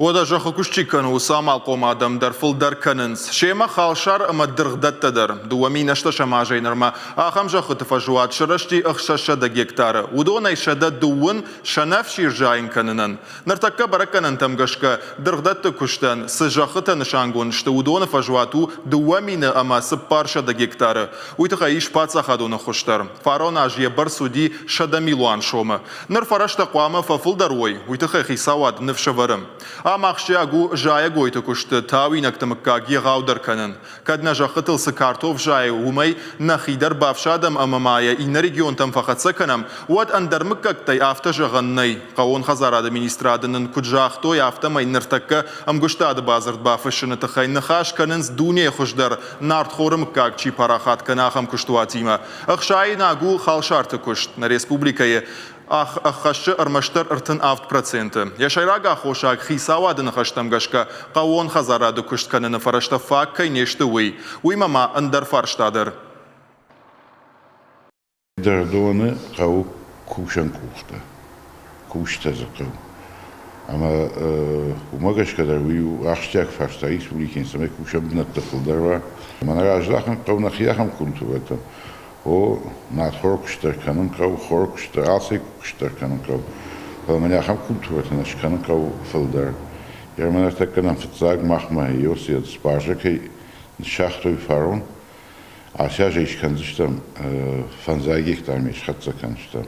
ودا جاخوكشتي كانوا سامع قوم آدم در فل در كننس شيما خالشار اما درغدت تدر دوامي نشتا شما جينرما آخم جاخو تفجوات شرشتي اخشش دقيقتار ودونا يشدد دوون شنف شير جاين كننن نرتكا بركنن تمغشكا درغدت كشتن سجاختا نشانگون شتا ودونا فجواتو دوامي اما سبارشا دقيقتار ويتخيش باتسا خادونا خوشتر فارون اجيه برسودي شدا ميلوان شوما نرفرشتا قوامه ففل دروي ويتخيخي سواد نفشورم Амахшиагу жая гойта кушты тауинак тамакаги гаудер канен. Кадна жахытыл сыкартов жая умай нахидар бавшадам амамая ин регион там фахатса канам. Уад андармыкак тай афта жаганнай. Каон хазарада министрадынын куджахтой афта май ныртакка амгуштады базард бафышыны тахай нахаш канен с дуния хуждар нарт хорым как чи парахат канахам куштуатима. Ахшай нагу халшарты кушт на республикае. Ахашчы армаштар артын 6%. Яшайрага хошак хисавады нахаштам гашка каон хазарады куштканы фарашта факкай нешты уй. Уймама андар фарштадыр. Дардуаны кау кушан кухта. Кушта закау. Ама умагашкадар уй ахштяк фаршта республикин саме кушан бнаттыфылдарва. Манаражлахын каунахияхам культувата. O nadhorkuşlar kanın kav, horkuşlar, alsay kuşlar kanın kav. Falmanyaham kulturvatına kanın kav fıldar. Yermanar takkanan fıtzag mahmahı yosiyat sparjakay şahtoy faron. Asyaja işkanzıştam fanzagik darmış hatsa kanıştam.